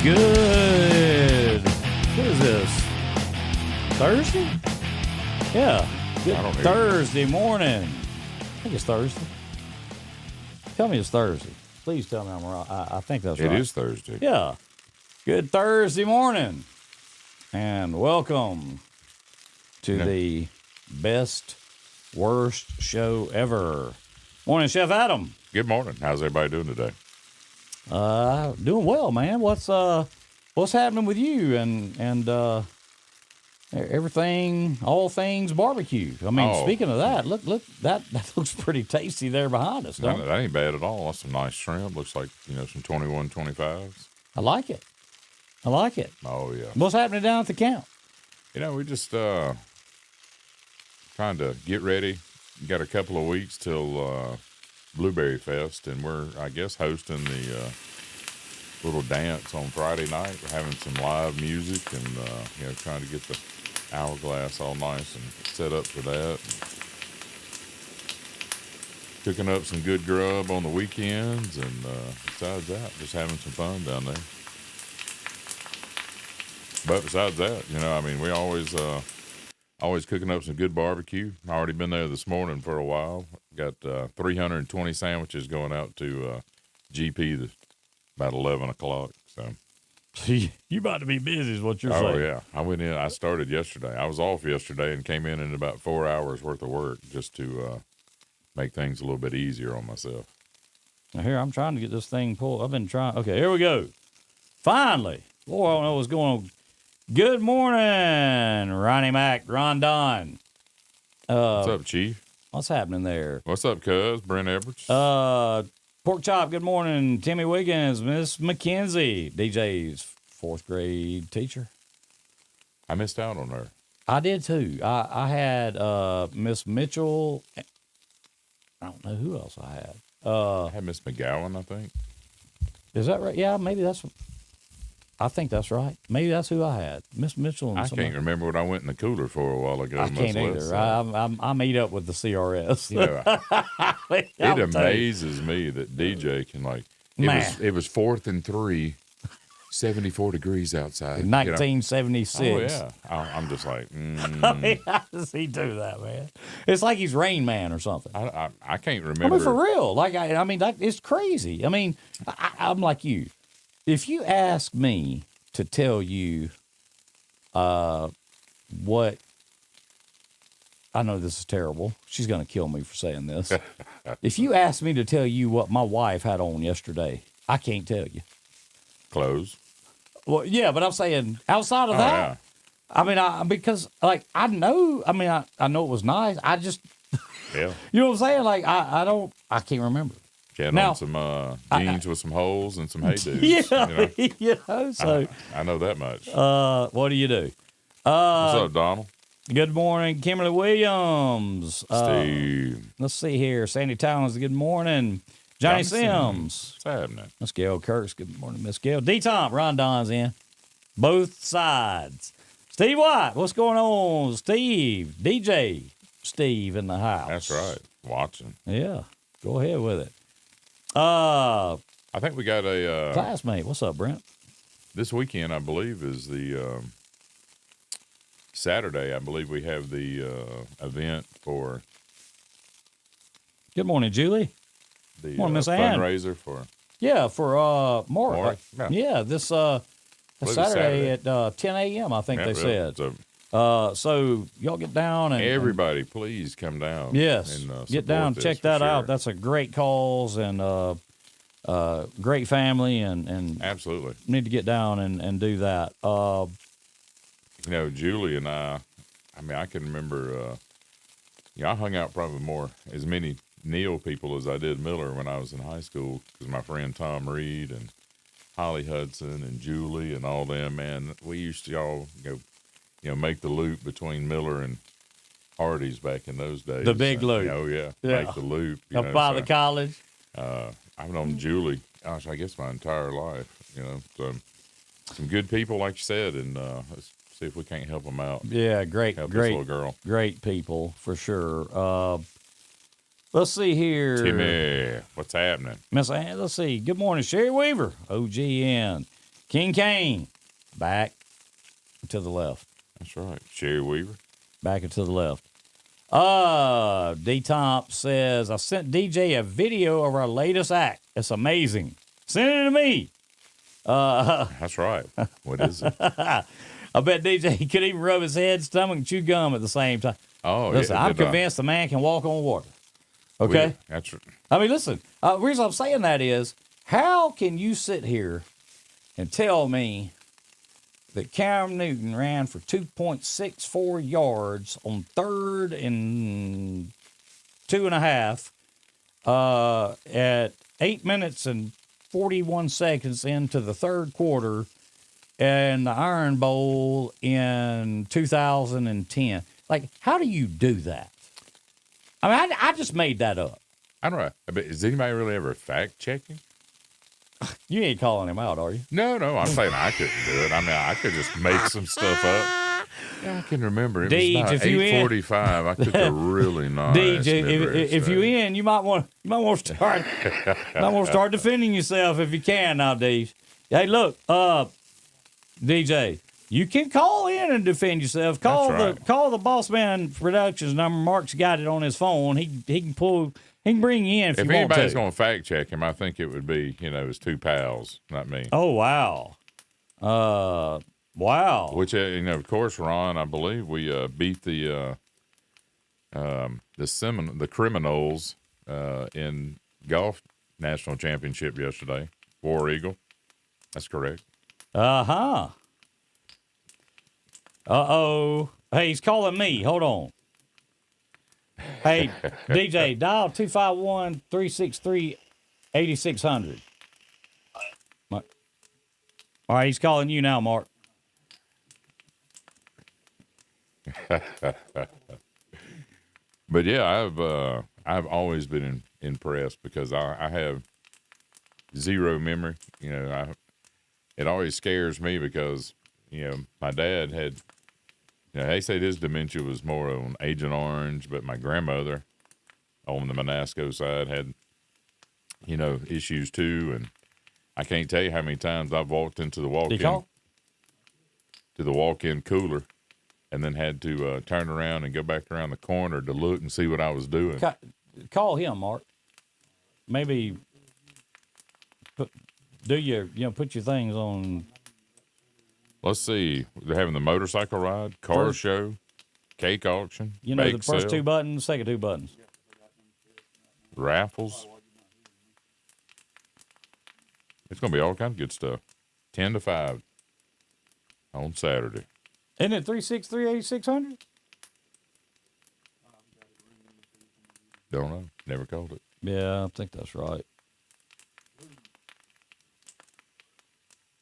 Good. What is this? Thursday? Yeah. Good Thursday morning. I think it's Thursday. Tell me it's Thursday. Please tell me I'm wrong. I think that's right. It is Thursday. Yeah. Good Thursday morning. And welcome to the best, worst show ever. Morning, Chef Adam. Good morning. How's everybody doing today? Doing well, man. What's happening with you and everything, all things barbecue? I mean, speaking of that, look, that looks pretty tasty there behind us, don't it? That ain't bad at all. That's some nice shrimp. Looks like, some 21, 25s. I like it. Oh, yeah. What's happening down at the camp? We just trying to get ready. Got a couple of weeks till Blueberry Fest, and we're, I guess, hosting the little dance on Friday night. We're having some live music and, trying to get the hourglass all nice and set up for that. Cooking up some good grub on the weekends, and besides that, just having some fun down there. But besides that, we always cooking up some good barbecue. I already been there this morning for a while. Got 320 sandwiches going out to GP about 11 o'clock. So you about to be busy is what you're saying. Oh, yeah. I went in. I started yesterday. I was off yesterday and came in about 4 hours worth of work just to make things a little bit easier on myself. Now here, I'm trying to get this thing pulled. I've been trying. Okay, here we go. Finally. Boy, I don't know what's going on. Good morning, Ronnie Mac, Rondon. What's up, Chief? What's happening there? What's up, cuz? Brent Edwards. Pork Chop, good morning. Timmy Wiggins, Miss McKenzie, DJ's fourth grade teacher. I missed out on her. I did too. I had Miss Mitchell. I don't know who else I had. I had Miss McGowan, I think. Is that right? Yeah, maybe that's. I think that's right. Maybe that's who I had. Miss Mitchell. And I can't remember what I went in the cooler for a while ago. I can't either. I meet up with the CRS. It amazes me that DJ can it was 4th and 3, 74 degrees outside. 1976. Oh, yeah. I'm just like, how does he do that, man? It's like he's Rain Man or something. I can't remember. I mean, for real. It's crazy. I mean, I'm like you. If you ask me to tell you what, I know this is terrible. She's going to kill me for saying this. If you ask me to tell you what my wife had on yesterday, I can't tell you. Clothes? Well, yeah, but I'm saying outside of that. Yeah. I mean, because I know it was nice. I just, yeah. You know what I'm saying? I can't remember. She had on some jeans with some holes and some hay dudes. Yeah, so I know that much. What do you do? What's up, Donald? Good morning, Kimberly Williams. Steve. Let's see here. Sandy Towns, good morning. Johnny Sims. What's happening? Miss Gail Kirks, good morning, Miss Gail. D-Tom, Ron Don's in. Both sides. Steve White, what's going on? Steve, DJ Steve in the house. That's right. Watching. Yeah, go ahead with it. I think we got a classmate. What's up, Brent? this weekend. I believe is the Saturday. I believe we have the event for Good morning, Julie. the Morning, Miss Ann. fundraiser for. Yeah, for Mark. Mark? Yeah, this believe it's Saturday Saturday. at 10 a.m. I think Yeah, they really. said. So So y'all get down and everybody, please come down. yes, and, get support down, this check for that sure. out. That's a great cause and great family and Absolutely. need to get down and do that. Julie and I mean, I can remember, I hung out probably more as many Neal people as I did Miller when I was in high school because my friend Tom Reed and Holly Hudson and Julie and all them, man, we used to all go, make the loop between Miller and Hardee's back in those days. The big loop. Oh, yeah. Yeah. Make the loop. Up by the college. I've known Julie, gosh, I guess my entire life, so some good people, like you said, and let's see if we can't help them out. Yeah, great, Help this great, little girl. great people for sure. Let's see here. Timmy, what's happening? Miss Ann, let's see. Good morning, Sherry Weaver, OGN. King Kane, back to the left. That's right. Sherry Weaver. Back and to the left. D Tomp says, I sent DJ a video of our latest act. It's amazing. Send it to me. That's right. What is it? I bet DJ could even rub his head, stomach, and chew gum at the same time. Oh, Listen, yeah. I'm convinced the man can walk on water. Okay? That's right. I mean, listen, the reason I'm saying that is, how can you sit here and tell me that Cam Newton ran for 2.64 yards on 3rd and 2.5 at 8 minutes and 41 seconds into the third quarter in the Iron Bowl in 2010? Like, how do you do that? I mean, I just made that up. I don't know. But is anybody really ever fact checking? You ain't calling him out, are you? No. I'm saying I couldn't do it. I mean, I could just make some stuff up. Yeah, I can remember. It was about 8:45. I took a really nice. DJ, if you in, you might want to start. Start defending yourself if you can now, Dave. Hey, look, DJ, you can call in and defend yourself. Call the Boss Man Productions number. Mark's got it on his phone. He can bring you in if you want to. If anybody's going to fact check him, I think it would be his two pals, not me. Oh wow, wow. Which of course, Ron, I believe we beat the Criminals in golf national championship yesterday. War Eagle. That's correct. Uh-huh. Uh-oh. Hey, he's calling me. Hold on. Hey, DJ, dial 251-363-8600. All right, he's calling you now, Mark. But yeah, I've always been impressed because I have zero memory. It always scares me because my dad had. They said his dementia was more on Agent Orange, but my grandmother on the Monasco side had, issues too. And I can't tell you how many times I've walked into the walk-in cooler and then had to turn around and go back around the corner to look and see what I was doing. Call him, Mark. Maybe put your things on. Let's see. They're having the motorcycle ride, car show, cake auction, the first two buttons, second two buttons. Raffles. It's going to be all kinds of good stuff. 10 to 5 on Saturday. Isn't it 363-8600? Don't know. Never called it. Yeah, I think that's right.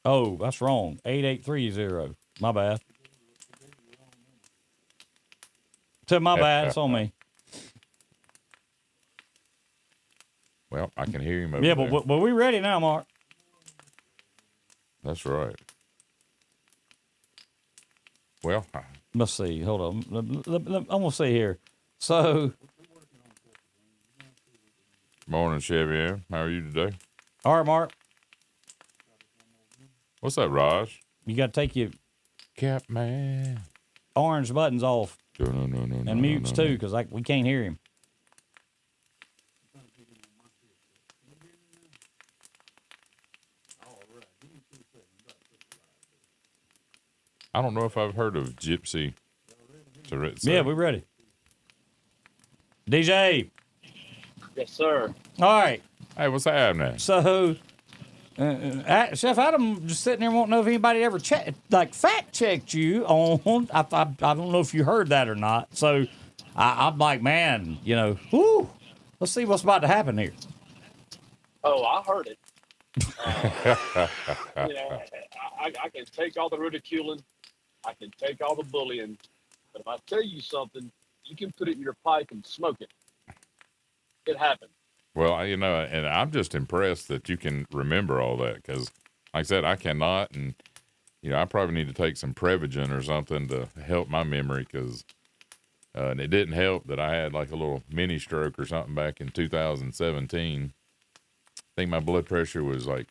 Oh, that's wrong. 8830. My bad. My bad. It's on me. Well, I can hear him over there. Yeah, but we ready now, Mark. That's right. Well, let's see. Hold on. I'm going to see here. So. Morning, Chevy. How are you today? All right, Mark. What's that, Raj? You got to take your Cap man. orange buttons off. No. And mutes too, because we can't hear him. I don't know if I've heard of Gypsy Tourette's. Yeah, we're ready. DJ. Yes, sir. All right. Hey, what's happening? So, Chef Adam just sitting there wanting to know if anybody ever fact checked you on. I don't know if you heard that or not. So, I'm like, man, let's see what's about to happen here. Oh, I heard it. I can take all the ridiculing. I can take all the bullying. But if I tell you something, you can put it in your pipe and smoke it. It happened. Well, and I'm just impressed that you can remember all that because, like I said, I cannot. And, I probably need to take some Prevagen or something to help my memory because and it didn't help that I had like a little mini stroke or something back in 2017. I think my blood pressure was like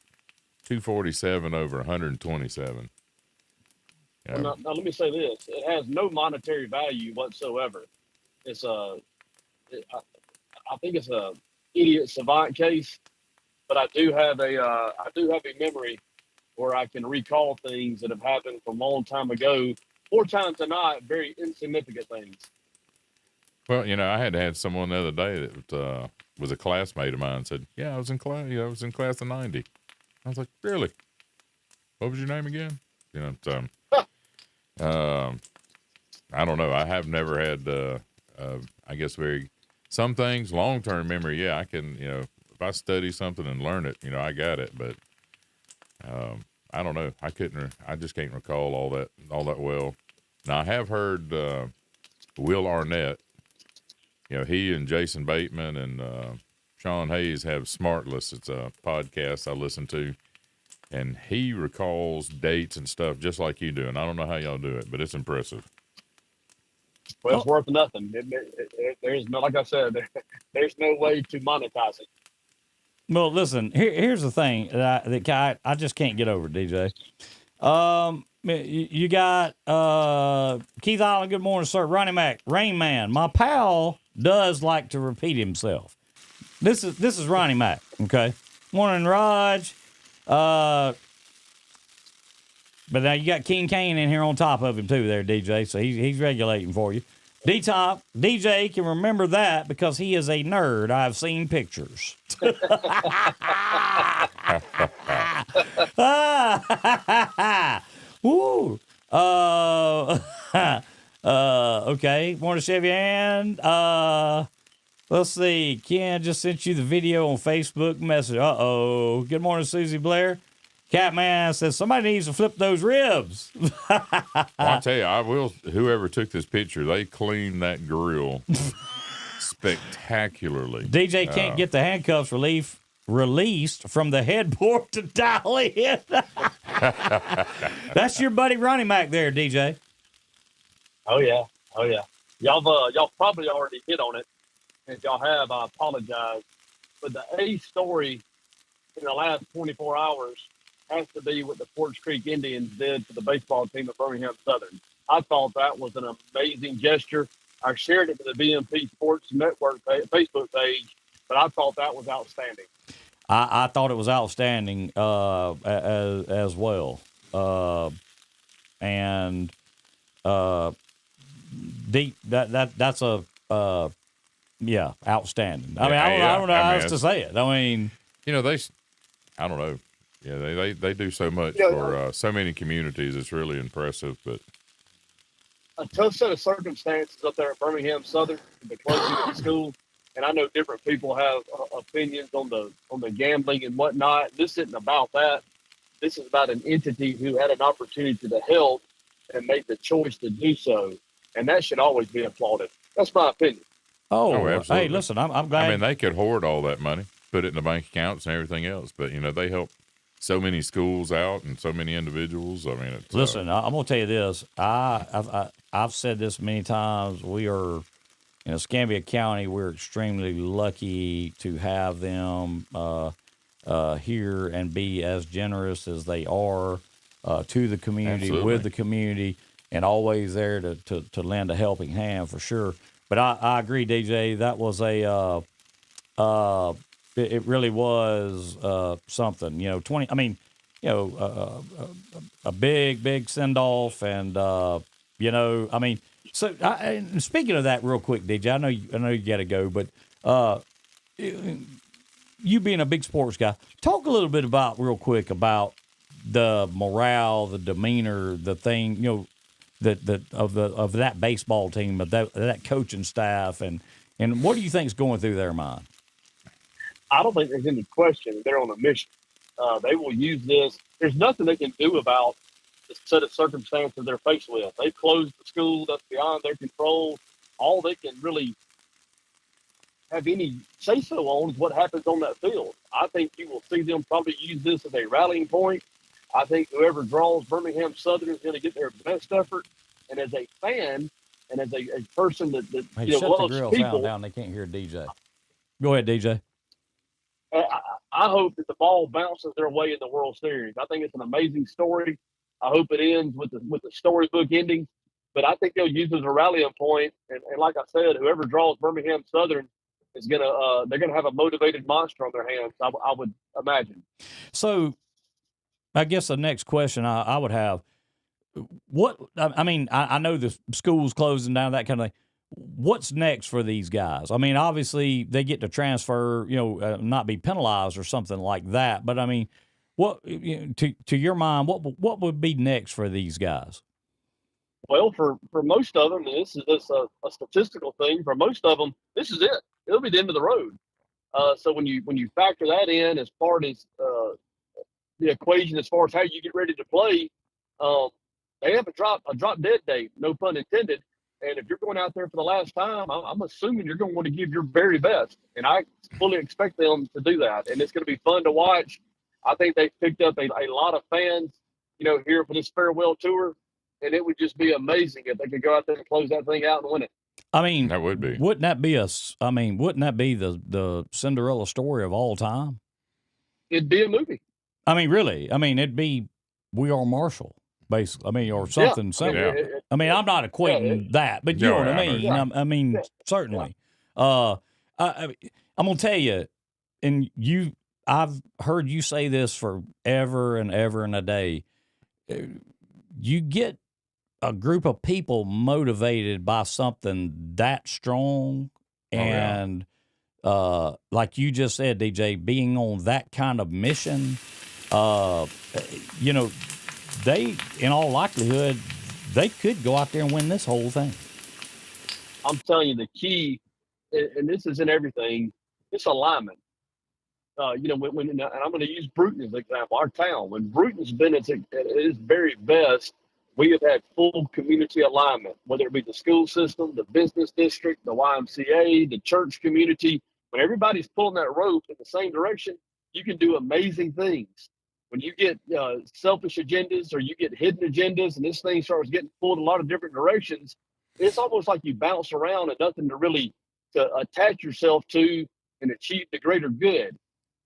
247 over 127. Now, let me say this. It has no monetary value whatsoever. It's I think it's a idiot savant case, but I do have a memory where I can recall things that have happened from a long time ago, 4 times a night, very insignificant things. Well, I had someone the other day that was a classmate of mine said, "Yeah, I was in class. I was in class of '90." I was like, "Really? What was your name again?" I don't know. I have never had, I guess, some things, long-term memory. Yeah, I can, if I study something and learn it, I got it. But I don't know. I just can't recall all that well. Now, I have heard Will Arnett, he and Jason Bateman and Sean Hayes have Smartless. It's a podcast I listen to. And he recalls dates and stuff just like you do. And I don't know how y'all do it, but it's impressive. Well, it's worth nothing. There's no, like I said, there's no way to monetize it. Well, listen, here's the thing that I just can't get over, DJ. You got Keith Island, good morning, sir. Ronnie Mac, Rain Man. My pal does like to repeat himself. This is Ronnie Mac, okay? Morning, Raj. But now you got King Kane in here on top of him too there, DJ. So he's regulating for you. D-Top, DJ can remember that because he is a nerd. I've seen pictures. Woo. Okay. Morning, Chevy Ann. Let's see. Ken just sent you the video on Facebook message. Uh-oh. Good morning, Susie Blair. Catman says somebody needs to flip those ribs. Well, I'll tell you, whoever took this picture, they cleaned that grill spectacularly. DJ can't get the handcuffs released from the headboard to dial in. That's your buddy Ronnie Mac there, DJ. Oh yeah. Y'all probably already hit on it. If y'all have, I apologize. But the A story in the last 24 hours has to be what the Forks Creek Indians did to the baseball team at Birmingham Southern. I thought that was an amazing gesture. I shared it to the BMP Sports Network Facebook page, but I thought that was outstanding. I thought it was outstanding as well. That's a yeah, outstanding. I mean, I don't know how else to say it. I mean, I don't know. Yeah, they do so much for so many communities. It's really impressive. But a tough set of circumstances up there at Birmingham Southern, the closing of the school, and I know different people have opinions on the gambling and whatnot. This isn't about that. This is about an entity who had an opportunity to help and make the choice to do so, and that should always be applauded. That's my opinion. Oh, absolutely. Hey, listen, I'm glad. I mean, they could hoard all that money, put it in the bank accounts and everything else, but they help so many schools out and so many individuals. I mean, listen, I'm gonna tell you this. I've said this many times. We are in Escambia County. We're extremely lucky to have them here and be as generous as they are. to the community, Absolutely. with the community, and always there to lend a helping hand for sure. But I agree, DJ. That was it really was something. 20. I mean, a big send off, and I mean. So, and speaking of that, real quick, DJ, I know you got to go, but you being a big sports guy, talk a little bit real quick about the morale, the demeanor, the thing, of that baseball team, of that coaching staff, and what do you think is going through their mind? I don't think there's any question they're on a mission. They will use this. There's nothing they can do about the set of circumstances they're faced with. They closed the school. That's beyond their control. All they can really have any say-so on is what happens on that field. I think you will see them probably use this as a rallying point. I think whoever draws Birmingham Southern is going to get their best effort. And as a fan and as a person that Hey, shut loves the grill people, sound down. They can't hear DJ. Go ahead, DJ. I hope that the ball bounces their way in the World Series. I think it's an amazing story. I hope it ends with the storybook ending. But I think they'll use it as a rallying point. And like I said, whoever draws Birmingham Southern is they're gonna have a motivated monster on their hands. I would imagine. So, I guess the next question I would have, I know the school's closing down, that kind of thing. What's next for these guys? I mean, obviously they get to transfer, not be penalized or something like that. But I mean, what to your mind, what would be next for these guys? Well, for most of them, this is a statistical thing. For most of them, this is it. It'll be the end of the road. So when you factor that in as part as the equation, as far as how you get ready to play, they have a drop dead date, no pun intended. And if you're going out there for the last time, I'm assuming you're going to want to give your very best. And I fully expect them to do that. And it's going to be fun to watch. I think they've picked up a lot of fans, here for this farewell tour. And it would just be amazing if they could go out there and close that thing out and win it. I mean, that would be. Wouldn't that be the Cinderella story of all time? It'd be a movie. I mean, really. I mean, it'd be We Are Marshall, basically. I mean, or something similar. Yeah. I'm not equating that, but you know what I mean. I mean, certainly. I'm gonna tell you, and I've heard you say this forever and ever and a day. You get a group of people motivated by something that strong, and like you just said, DJ, being on that kind of mission, they, in all likelihood, they could go out there and win this whole thing. I'm telling you, the key, and this is in everything, it's alignment. And I'm going to use Bruton as an example, our town. When Bruton's been at its very best, we have had full community alignment, whether it be the school system, the business district, the YMCA, the church community. When everybody's pulling that rope in the same direction, you can do amazing things. When you get selfish agendas or you get hidden agendas and this thing starts getting pulled in a lot of different directions, it's almost like you bounce around and nothing to attach yourself to and achieve the greater good.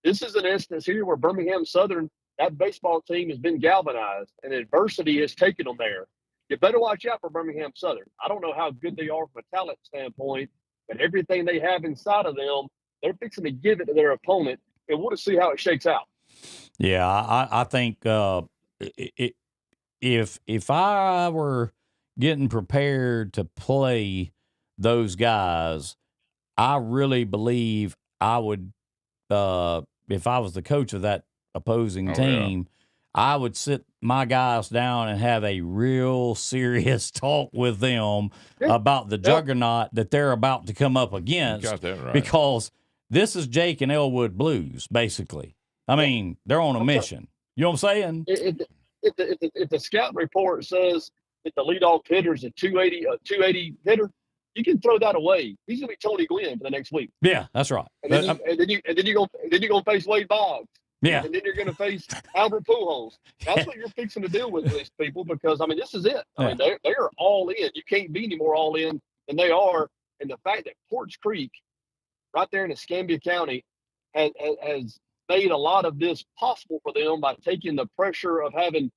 This is an instance here where Birmingham Southern, that baseball team has been galvanized and adversity has taken them there. You better watch out for Birmingham Southern. I don't know how good they are from a talent standpoint, but everything they have inside of them, they're fixing to give it to their opponent, and we'll just see how it shakes out. Yeah, I think if I were getting prepared to play those guys, I really believe I would, if I was the coach of that opposing team, I would sit my guys down and have a real serious talk with them about the juggernaut that they're about to come up against. You got that right. Because this is Jake and Elwood Blues, basically. I mean, they're on a mission. You know what I'm saying? If the scouting report says that the leadoff hitter is a 280 hitter, you can throw that away. He's gonna be Tony Gwynn for the next week. Yeah, that's right. And then you're gonna face Wade Boggs. Yeah. And then you're gonna face Albert Pujols. That's what you're fixing to deal with these people, because I mean this is it. I mean they are all in. You can't be any more all in than they are. And the fact that Porch Creek, right there in Escambia County, has made a lot of this possible for them by taking the pressure of having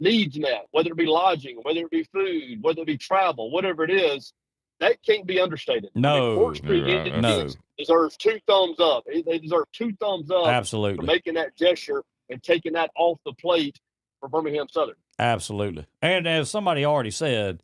needs met, whether it be lodging, whether it be food, whether it be travel, whatever it is, that can't be understated. No, Porch Creek Indians no. deserves 2 thumbs up. They deserve 2 thumbs up Absolutely. for making that gesture and taking that off the plate for Birmingham Southern. Absolutely. And as somebody already said,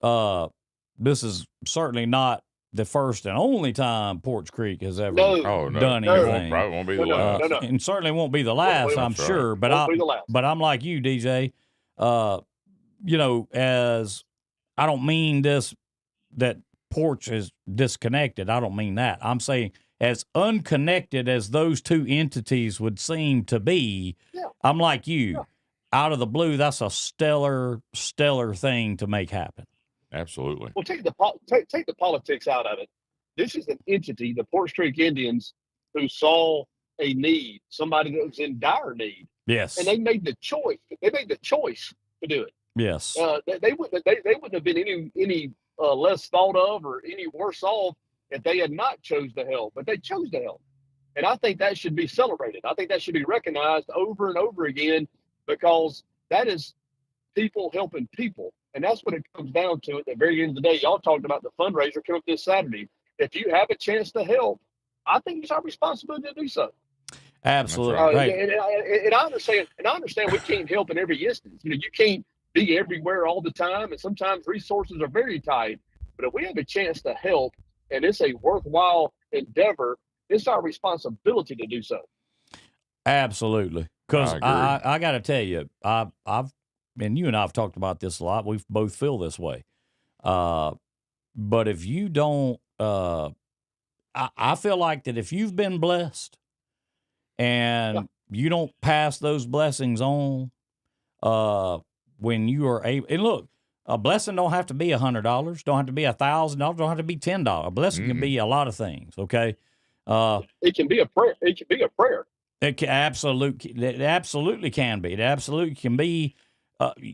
this is certainly not the first and only time Porch Creek has ever done anything. Probably won't be the last. And certainly won't be the last, I'm sure. But I'm like you, DJ. You know, as I don't mean that Porch is disconnected. I don't mean that. I'm saying as unconnected as those two entities would seem to be, I'm like you. Yeah. Out of the blue, that's a stellar thing to make happen. Absolutely. Well, take the politics out of it. This is an entity, the Porch Creek Indians, who saw a need, somebody that was in dire need. Yes. And they made the choice. They made the choice to do it. Yes. They wouldn't have been any less thought of or any worse off if they had not chose to help, but they chose to help. And I think that should be celebrated. I think that should be recognized over and over again, because that is people helping people. And that's what it comes down to at the very end of the day. Y'all talked about the fundraiser coming up this Saturday. If you have a chance to help, I think it's our responsibility to do so. Absolutely. Right. And I understand we can't help in every instance. You know, you can't be everywhere all the time, and sometimes resources are very tight. But if we have a chance to help and it's a worthwhile endeavor, it's our responsibility to do so. Absolutely. Because I got to tell you, I've and you and I have talked about this a lot. We both feel this way. But if you don't, I feel like that if you've been blessed and you don't pass those blessings on, when you are able, and look, a blessing don't have to be $100, don't have to be $1,000, don't have to be $10. A blessing can be a lot of things. Okay. It can be a prayer. It can be a prayer. It absolutely can be. It absolutely can be.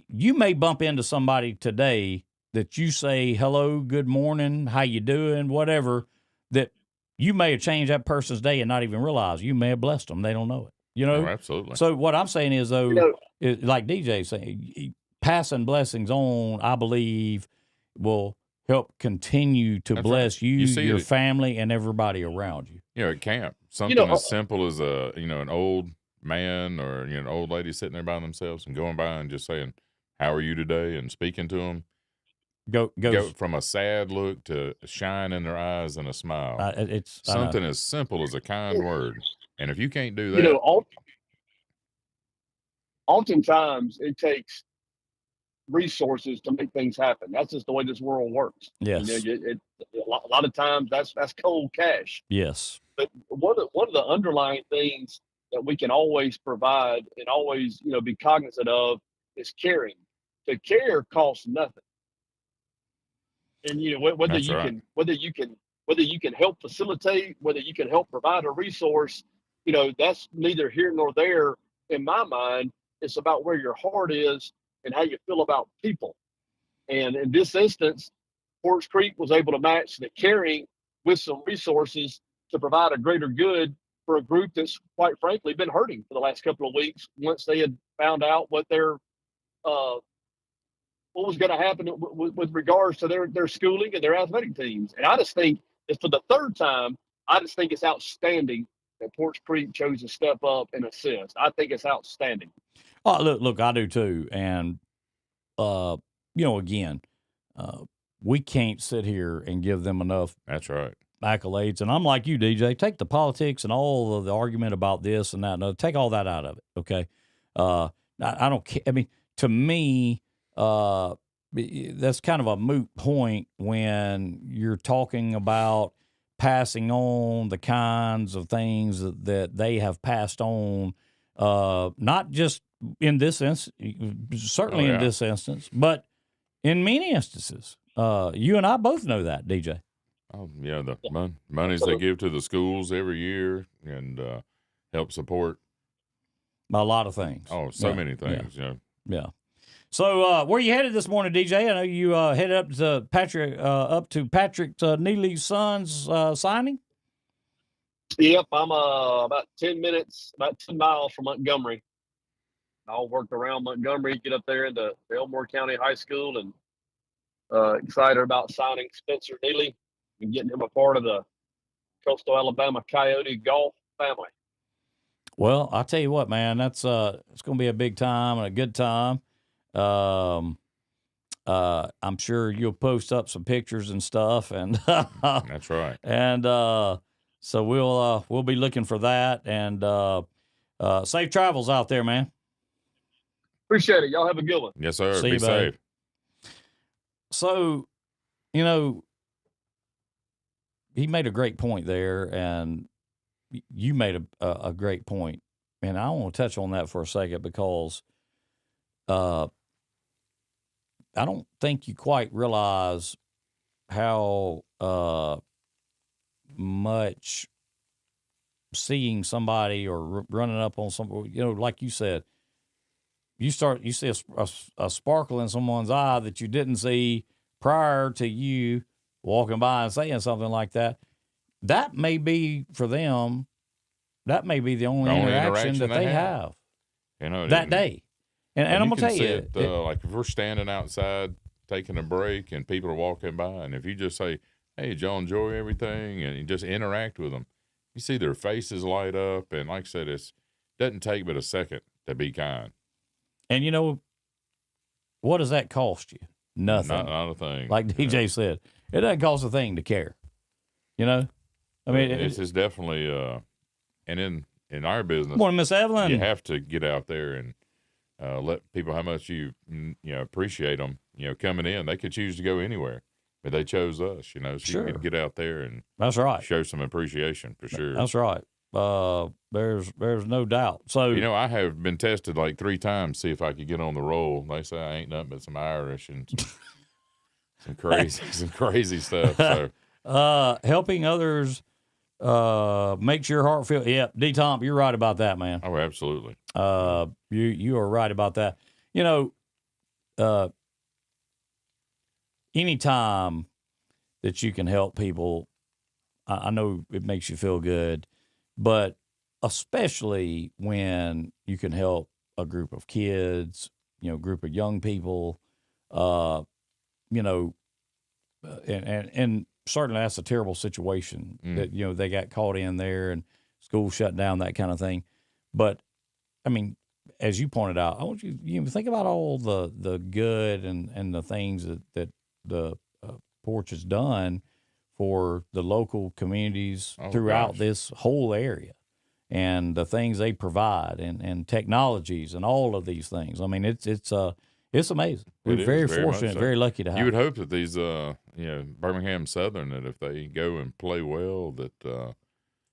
You may bump into somebody today that you say, hello, good morning, how you doing, whatever, that you may have changed that person's day and not even realize. You may have blessed them. They don't know it. You know? Oh, absolutely. So what I'm saying is, though, like DJ saying, passing blessings on, I believe, will help continue to bless you, your family, and everybody around you. You know, at camp, something as simple as an old man or an old lady sitting there by themselves and going by and just saying, "How are you today?" and speaking to them. Go from a sad look to a shine in their eyes and a smile. It's something as simple as a kind word. And if you can't do that, oftentimes it takes resources to make things happen. That's just the way this world works. Yes. A lot of times that's cold cash. Yes. But one of the underlying things that we can always provide and always be cognizant of is caring. To care costs nothing. And whether you can help facilitate, whether you can help provide a resource, that's neither here nor there in my mind. It's about where your heart is and how you feel about people. And in this instance, Porch Creek was able to match the caring with some resources to provide a greater good for a group that's, quite frankly, been hurting for the last couple of weeks once they had found out what was going to happen with regards to their schooling and their athletic teams. And I just think that for the third time, I just think it's outstanding that Porch Creek chose to step up and assist. I think it's outstanding. Oh, look, I do too. And, again, we can't sit here and give them enough accolades. And I'm like you, DJ, take the politics and all of the argument about this and that. No, take all that out of it, okay? I don't care. I mean, to me, that's kind of a moot point when you're talking about passing on the kinds of things that they have passed on, not just in this instance, certainly in this instance, but in many instances. You and I both know that, DJ. Oh, yeah, the monies they give to the schools every year and help support a lot of things. Oh, so many things, Yeah. So, where you headed this morning, DJ? I know you headed up to Patrick Neely's son's signing. Yep, I'm about 10 miles from Montgomery. I'll work around Montgomery, get up there into Elmore County High School, and excited about signing Spencer Neely and getting him a part of the Coastal Alabama Coyote golf family. Well, I'll tell you what, man, that's it's going to be a big time and a good time. I'm sure you'll post up some pictures and stuff, and That's right. And so we'll be looking for that, and safe travels out there, man. Appreciate it. Y'all have a good one. Yes, sir. See Be you, safe. So, he made a great point there, and you made a great point, and I want to touch on that for a second because I don't think you quite realize how much seeing somebody or running up on somebody, like you said, you see a sparkle in someone's eye that you didn't see prior to you walking by and saying something like that. That may be for them. That may be the only interaction that they have that day. And I'm gonna tell you, like if we're standing outside taking a break and people are walking by, and if you just say, "Hey, did y'all enjoy everything?" and you just interact with them, you see their faces light up. And like I said, it doesn't take but a second to be kind. And what does that cost you? Nothing. Not a thing. Like DJ said, it doesn't cost a thing to care. I mean, it's definitely and in our business, morning, Miss Evelyn, you have to get out there and let people how much you appreciate them. Coming in, they could choose to go anywhere, but they chose us. So sure. You could get out there and that's right. Show some appreciation for sure. That's right. There's no doubt. So I have been tested like 3 times to see if I could get on the roll. They say I ain't nothing but some Irish and some crazy stuff. So helping others makes your heart feel. Yeah, D. Tomp, you're right about that, man. Oh, absolutely. You are right about that. Anytime that you can help people, I know it makes you feel good, but especially when you can help a group of kids, group of young people, and certainly that's a terrible situation that, they got caught in there and school shut down, that kind of thing. But I mean, as you pointed out, I want you think about all the good and the things that the porch has done for the local communities throughout this whole area, and the things they provide, and technologies and all of these things. I mean, it's amazing. We're very fortunate, very lucky to have. You would hope that these, Birmingham Southern, that if they go and play well, that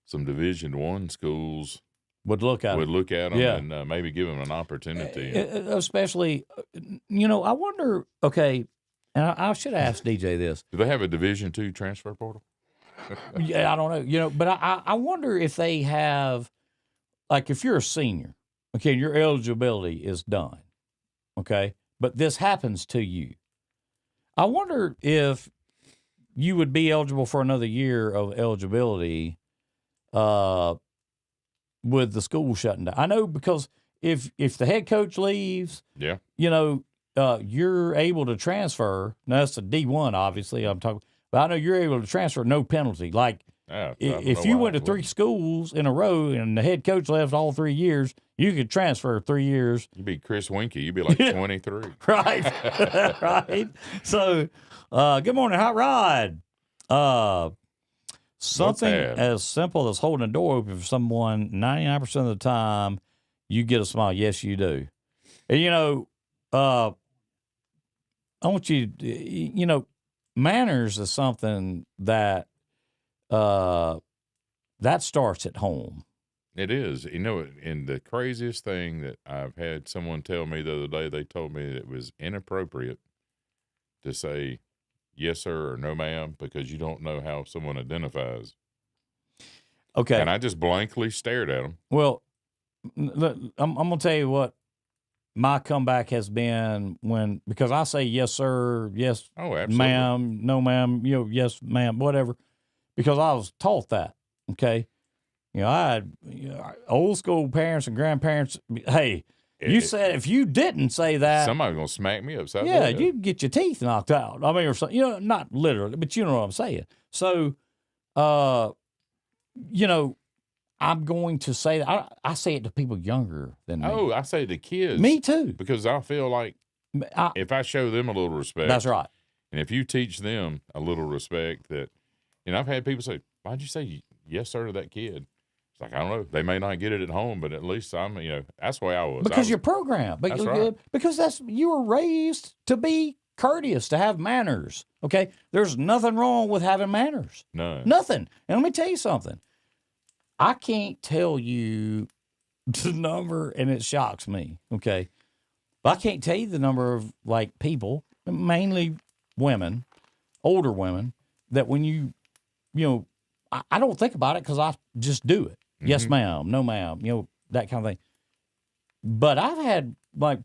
some Division I schools would look at them and maybe give them an opportunity. Especially, I wonder. Okay, and I should ask DJ this: do they have a Division II transfer portal? Yeah, I don't know. But I wonder if they have, like, if you're a senior, okay, your eligibility is done, okay, but this happens to you. I wonder if you would be eligible for another year of eligibility with the school shutting down. I know, because if the head coach leaves, you're able to transfer. Now, that's a D1, obviously, I'm talking, but I know you're able to transfer, no penalty. Like, if you went to 3 schools in a row and the head coach left all 3 years, you could transfer 3 years. You'd be Chris Winkie. You'd be like 23. Right. Right. So, good morning, Hot Rod. Something as simple as holding a door open for someone, 99% of the time, you get a smile. Yes, you do. And, I want you, manners is something that that starts at home. It is. And the craziest thing that I've had someone tell me the other day, they told me that it was inappropriate to say yes, sir, or no, ma'am, because you don't know how someone identifies. Okay. And I just blankly stared at them. Well, I'm going to tell you what my comeback has been because I say yes, sir, yes, ma'am, no, ma'am, yes, ma'am, whatever, because I was taught that. Okay. I had old school parents and grandparents. Hey, You said if you didn't say that, somebody's gonna smack me upside the yeah, head. you'd get your teeth knocked out. I mean, or something, not literally, but you know what I'm saying. So, I'm going to say that I say it to people younger than me. Oh, I say to kids. Me too. Because I feel like if I show them a little respect. That's right. And if you teach them a little respect that, I've had people say, why'd you say yes, sir, to that kid? It's like, I don't know. They may not get it at home, but at least that's the way I was. Because you're programmed. That's right. Because you were raised to be courteous, to have manners. Okay? There's nothing wrong with having manners. No. Nothing. And let me tell you something. I can't tell you the number, and it shocks me, okay? But I can't tell you the number of, people, mainly women, older women, that when I don't think about it because I just do it. Mm-hmm. Yes, ma'am. No, ma'am. That kind of thing. But I've had,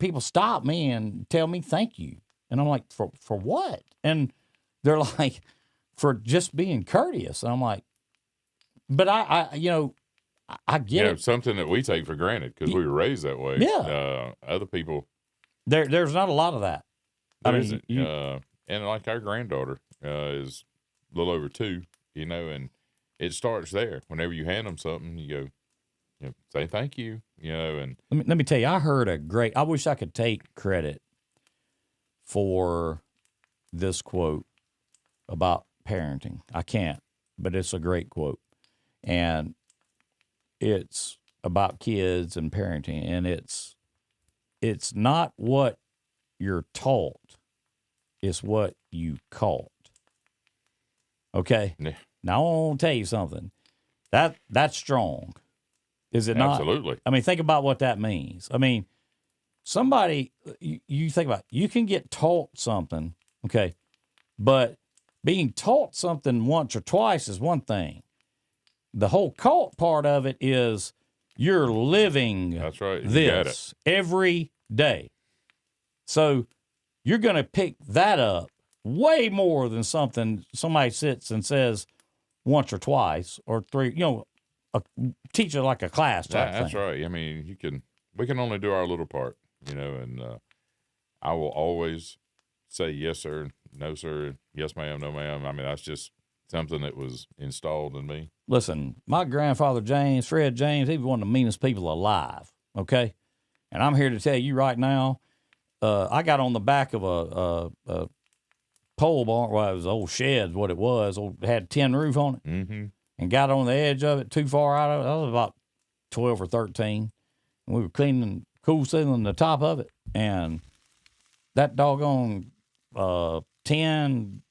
people stop me and tell me thank you. And I'm like, for what? And they're like, for just being courteous. And I'm like, but I get it. Something that we take for granted because we were raised that way. Yeah. Other people. There's not a lot of that. Isn't. And like our granddaughter is a little over 2, and it starts there. Whenever you hand them something, you go, say thank you, and. Let me tell you, I wish I could take credit for this quote about parenting. I can't, but it's a great quote. And it's about kids and parenting, and it's not what you're taught, it's what you caught. Okay? Yeah. Now, I want to tell you something. That's strong. Is it not? Absolutely. I mean, think about what that means. I mean, somebody, you think about it, you can get taught something, okay, but being taught something once or twice is one thing. The whole caught part of it is you're living That's right. You this every day. So you're going to pick that up way more than something somebody sits and says once or twice or 3, a teacher like a class type thing. That's right. I mean, we can only do our little part, and I will always say yes, sir, no, sir, yes, ma'am, no, ma'am. I mean, that's just something that was installed in me. Listen, my grandfather James, Fred James, he was one of the meanest people alive, okay? And I'm here to tell you right now, I got on the back of a pole barn, well, it was an old shed, what it was, it had a tin roof on it, mm-hmm. and got on the edge of it too far out of it. I was about 12 or 13, and we were cleaning, cool sealing the top of it, and that doggone tin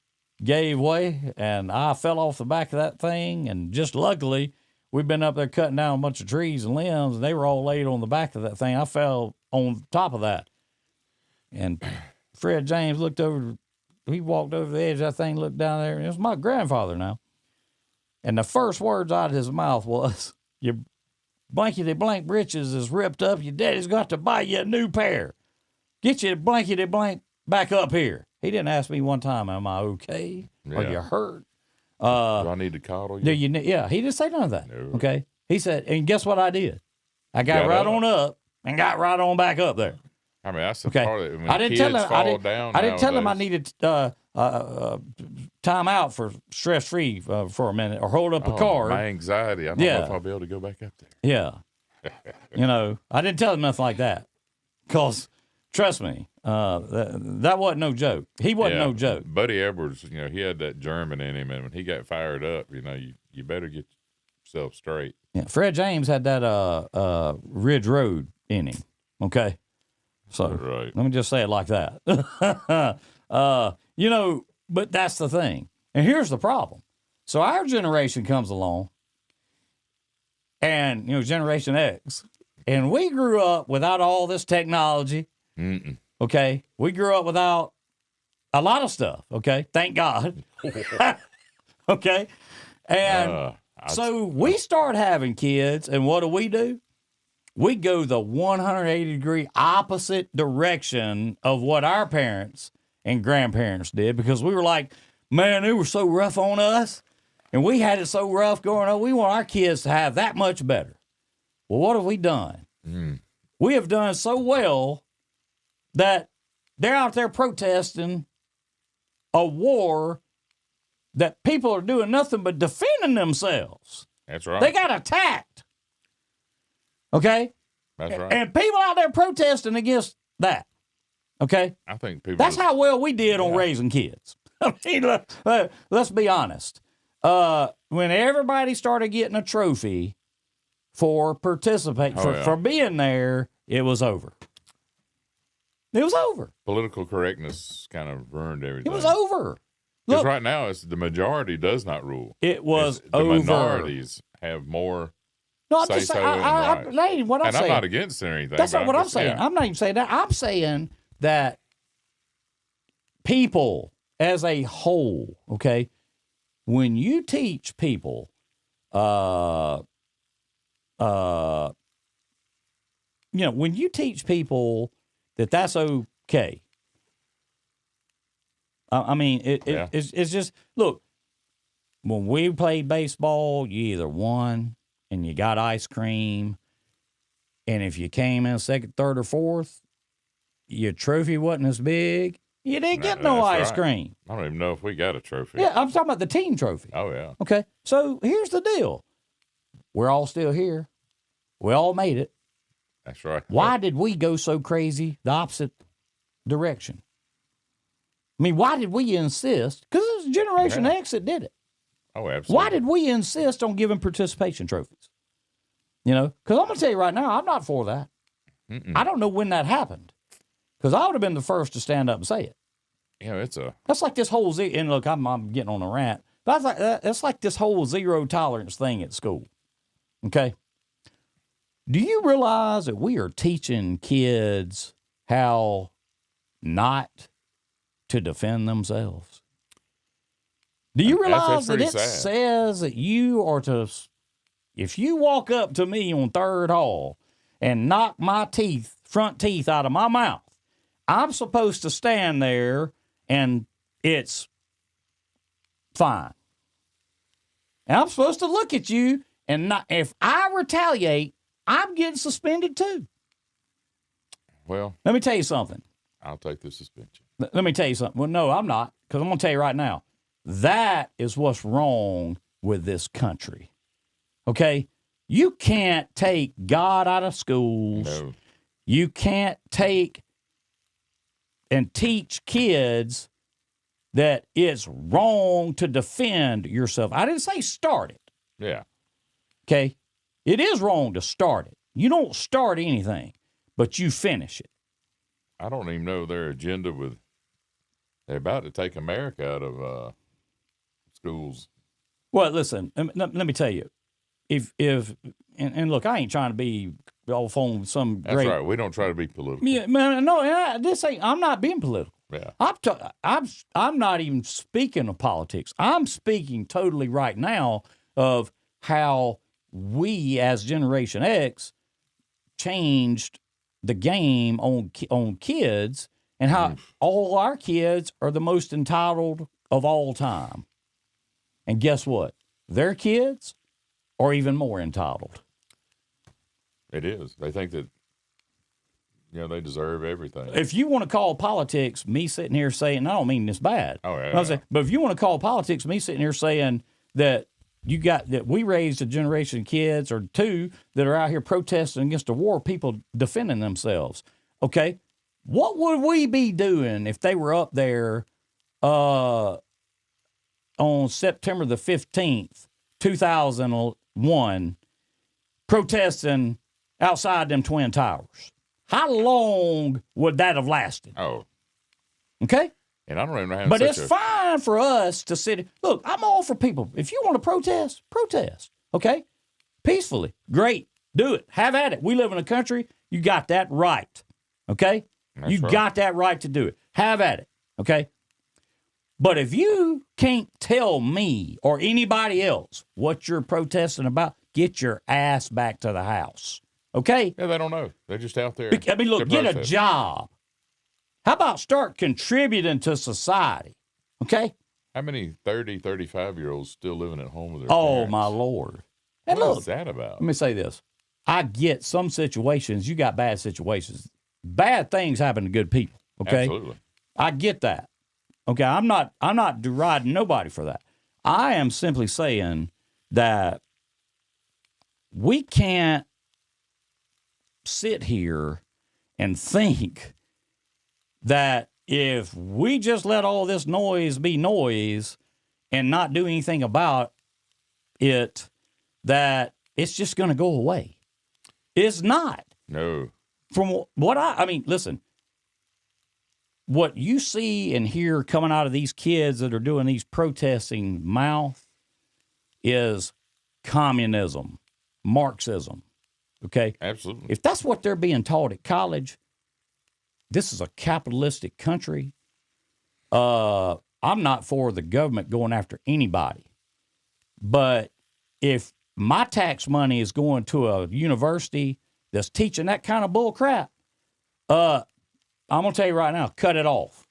gave way, and I fell off the back of that thing, and just luckily, we've been up there cutting down a bunch of trees and limbs, and they were all laid on the back of that thing. I fell on top of that. And Fred James looked over, he walked over the edge of that thing, looked down there, and it was my grandfather now. And the first words out of his mouth was, your blankety blank britches is ripped up, your daddy's got to buy you a new pair. Get your blankety blank back up here. He didn't ask me one time, am I okay? Yeah. Are you hurt? Do I need to coddle you? Yeah, he didn't say none of that. No. Okay. He said, and guess what I did? I got right on up and got right on back up there. I mean, that's the part of it. When I didn't tell him. Down I didn't tell him I nowadays. needed time out for stress free for a minute or hold up a card. My anxiety. I don't know if I'll be able to go back up there. Yeah. I didn't tell him nothing like that, because trust me, that wasn't no joke. He wasn't no joke. Buddy Edwards, he had that German in him, and when he got fired up, you better get yourself straight. Yeah, Fred James had that Ridge Road in him. Okay, so right. Let me just say it like that. But that's the thing. And here's the problem. So our generation comes along, and Generation X, and we grew up without all this technology. Mm-mm. Okay, we grew up without a lot of stuff. Okay, thank God. Okay, and so we start having kids, and what do? We go the 180-degree opposite direction of what our parents and grandparents did, because we were like, man, they were so rough on us, and we had it so rough growing up. We want our kids to have that much better. Well, what have we done? we have done so well that they're out there protesting a war that people are doing nothing but defending themselves. That's right. They got attacked. Okay? That's right. And people out there protesting against that. Okay? I think people. That's how well we did on raising kids. I mean, let's be honest. When everybody started getting a trophy for participating, for being there, it was over. It was over. Political correctness kind of ruined everything. It was over. Because right now, it's the majority does not rule. It was over. The minorities have more. No, I'm just saying. I'm not against it or anything. That's not what I'm saying. I'm not even saying that. I'm saying that people as a whole, okay, when you teach people, when you teach people that that's okay. I mean, it's just, look, when we played baseball, you either won and you got ice cream, and if you came in second, third, or fourth, your trophy wasn't as big, you didn't get no ice cream. I don't even know if we got a trophy. Yeah, I'm talking about the team trophy. Oh, yeah. Okay, so here's the deal. We're all still here. We all made it. That's right. Why did we go so crazy the opposite direction? I mean, why did we insist? Because it was Generation X that did it. Oh, absolutely. Why did we insist on giving participation trophies? You know, because I'm going to tell you right now, I'm not for that. I don't know when that happened, because I would have been the first to stand up and say it. Yeah, that's like this whole and look, I'm getting on a rant, but that's like this whole zero tolerance thing at school. Okay, do you realize that we are teaching kids how not to defend themselves? Do you realize that it says that you are to, if you walk up to me on Third Hall and knock my front teeth out of my mouth, I'm supposed to stand there and it's fine. And I'm supposed to look at you, and not, if I retaliate, I'm getting suspended too. Well, let me tell you something. I'll take the suspension. Let me tell you something. Well, no, I'm not, because I'm going to tell you right now. That is what's wrong with this country. Okay? You can't take God out of schools. No. You can't take and teach kids that it's wrong to defend yourself. I didn't say start it. Yeah. Okay? It is wrong to start it. You don't start anything, but you finish it. I don't even know their agenda with, they're about to take America out of schools. Well, listen, let me tell you, if look, I ain't trying to be off on some That's great. That's right. We don't try to be political. Yeah, man, no, this ain't. I'm not being political. Yeah. I'm not even speaking of politics. I'm speaking totally right now of how we as Generation X changed the game on kids, and how all our kids are the most entitled of all time. And guess what? Their kids are even more entitled. It is. They think that, they deserve everything. If you want to call politics me sitting here saying, I don't mean this bad. Oh, yeah. But if you want to call politics me sitting here saying that that we raised a generation of kids or two that are out here protesting against a war, people defending themselves. Okay. What would we be doing if they were up there on September the 15th, 2001, protesting outside them Twin Towers? How long would that have lasted? Oh. Okay? And I don't even know how. But it's fine for us to sit. Look, I'm all for people. If you want to protest, protest. Okay? Peacefully. Great. Do it. Have at it. We live in a country. You got that right. Okay? You got that right to do it. Have at it. Okay? But if you can't tell me or anybody else what you're protesting about, get your ass back to the house. Okay? Yeah, they don't know. They're just out there. I mean, look, get a job. How about start contributing to society? Okay? How many 30, 35-year-olds still living at home with their parents? parents? Oh, my Lord. And what is that about? Let me say this. I get some situations. You got bad situations. Bad things happen to good people. Okay. Absolutely. I get that. Okay. I'm not deriding nobody for that. I am simply saying that we can't sit here and think that if we just let all this noise be noise and not do anything about it, that it's just going to go away. It's not. No. From what I mean, listen, what you see and hear coming out of these kids that are doing these protesting mouth is communism, Marxism. Okay? Absolutely. If that's what they're being taught at college, this is a capitalistic country. I'm not for the government going after anybody. But if my tax money is going to a university that's teaching that kind of bull crap, I'm going to tell you right now, cut it off.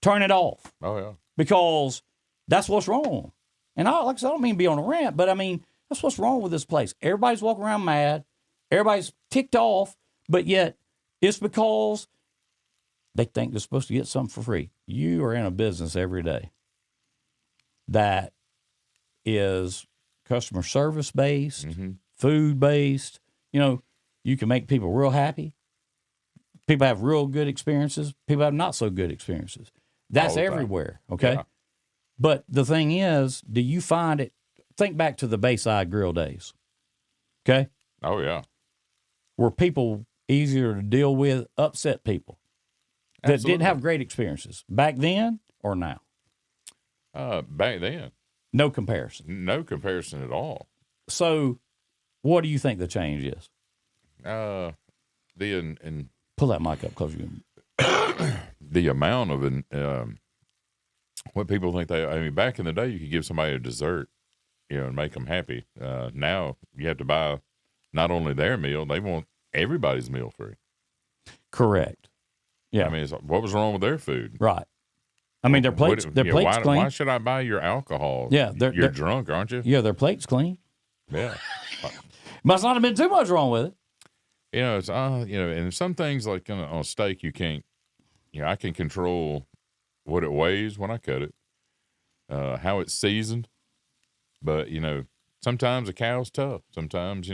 Turn it off. Oh, yeah. Because that's what's wrong. And like I said, I don't mean to be on a rant, but I mean, that's what's wrong with this place. Everybody's walking around mad. Everybody's ticked off, but yet it's because they think they're supposed to get something for free. You are in a business every day that is customer service based, food based. You know, you can make people real happy. People have real good experiences. People have not so good experiences. That's everywhere, okay? Yeah. But the thing is, do you find it? Think back to the Bayside Grill days, okay? Oh, yeah. Were people easier to deal with, upset people that didn't have great experiences back then or now? Back then. No comparison. No comparison at all. So what do you think the change is? Pull that mic up closer. The amount of what people think I mean, back in the day, you could give somebody a dessert, and make them happy. Now you have to buy not only their meal, they want everybody's meal free. Correct. Yeah. I mean, what was wrong with their food? Right. I mean, their plates clean. Why should I buy your alcohol? Yeah. You're drunk, aren't you? Yeah, their plate's clean. Yeah. Must not have been too much wrong with it. It's and some things like on a steak, you can't, I can control what it weighs when I cut it, how it's seasoned. But, sometimes a cow's tough. Sometimes,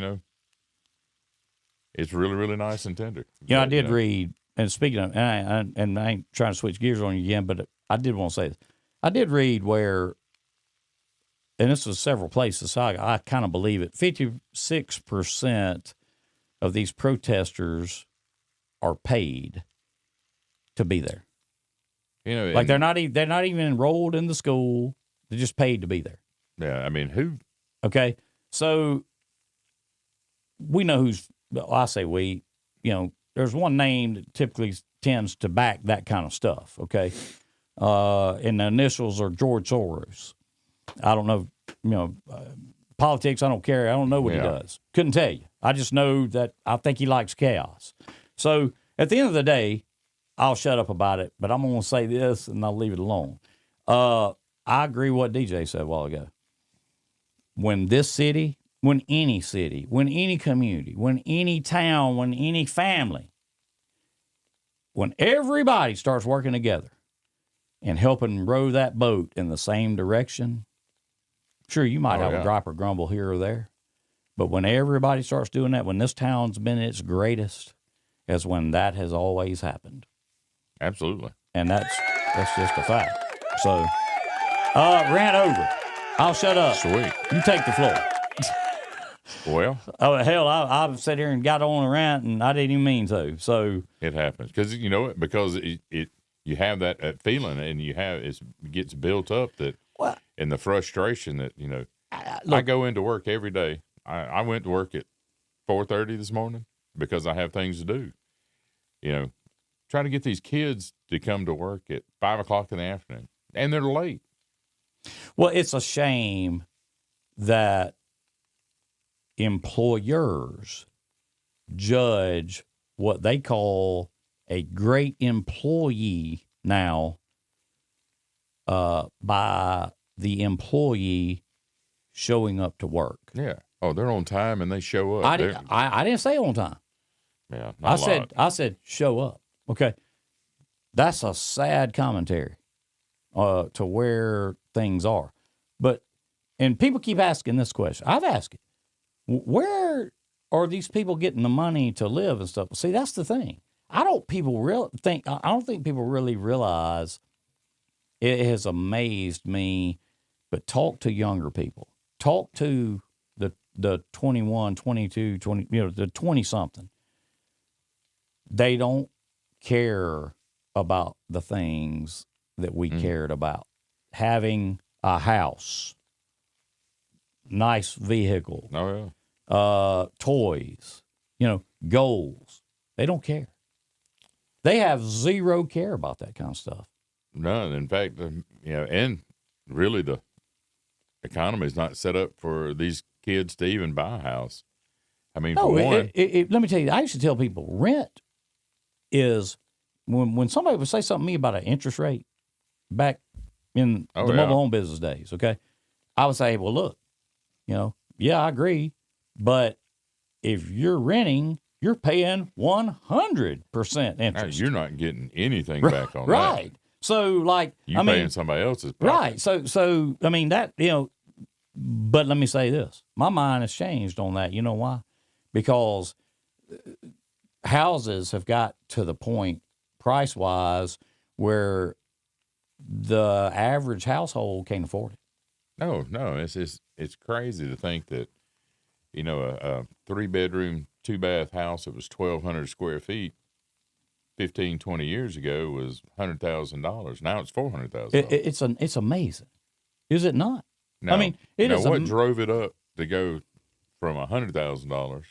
it's really, really nice and tender. I did read, and speaking of, and I ain't trying to switch gears on you again, but I did want to say this. I did read where, and this was several places, so I kind of believe it, 56% of these protesters are paid to be there. Like they're not even enrolled in the school. They're just paid to be there. Yeah, I mean, who? Okay, so we know who's. Well, I say we. There's one name that typically tends to back that kind of stuff. Okay, and the initials are George Soros. I don't know. Politics. I don't care. I don't know what he does. Couldn't tell you. I just know that I think he likes chaos. So at the end of the day, I'll shut up about it, but I'm going to say this and I'll leave it alone. I agree with what DJ said a while ago. When any city, when any community, when any town, when any family, when everybody starts working together and helping row that boat in the same direction, sure, you might have a drop or grumble here or there, but when everybody starts doing that, when this town's been at its greatest, is when that has always happened. Absolutely. And that's just a fact. So, rant over. I'll shut up. Sweet. You take the floor. Well. Oh, hell, I've sat here and got on a rant, and I didn't even mean to. So it happens. Because, because you have that feeling, and it gets built up and the frustration that, look, I go into work every day. I went to work at 4:30 this morning because I have things to do. Trying to get these kids to come to work at 5 o'clock in the afternoon, and they're late. Well, it's a shame that employers judge what they call a great employee now by the employee showing up to work. Yeah. Oh, they're on time and they show up. I didn't say on time. Yeah, I said show up. Okay, that's a sad commentary to where things are. And people keep asking this question. I've asked it. Where are these people getting the money to live and stuff? See, that's the thing. I don't think people really realize. It has amazed me. But talk to younger people. Talk to the 21, 22, 20, the 20 something. They don't care about the things that we cared about. Having a house, nice vehicle, toys, goals. They don't care. They have zero care about that kind of stuff. None. In fact, and really the economy is not set up for these kids to even buy a house. I mean, for one, let me tell you, I used to tell people rent is when somebody would say something to me about an interest rate back in the mobile home business days. Okay, I would say, well, look, I agree, but if you're renting, you're paying 100% interest. You're not getting anything back on that. Right. So, you're paying somebody else's pocket. Right. So I mean, that, but let me say this. My mind has changed on that. You know why? Because houses have got to the point, price-wise, where the average household can't afford it. No, it's crazy to think that, a 3-bedroom, 2-bath house that was 1,200 square feet 15, 20 years ago was $100,000. Now it's $400,000. It's amazing, is it not? No, I mean, it is. What drove it up to go from $100,000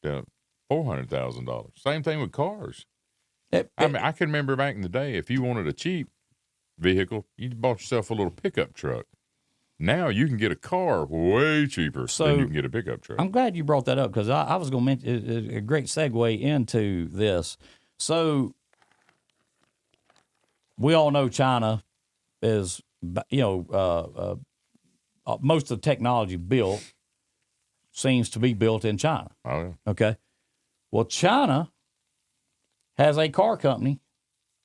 to $400,000? Same thing with cars. I mean, I can remember back in the day, if you wanted a cheap vehicle, you bought yourself a little pickup truck. Now you can get a car way cheaper than you can get a pickup truck. I'm glad you brought that up because I was going to mention a great segue into this. So we all know China is, most of the technology built seems to be built in China. Oh, yeah. Okay. Well, China has a car company,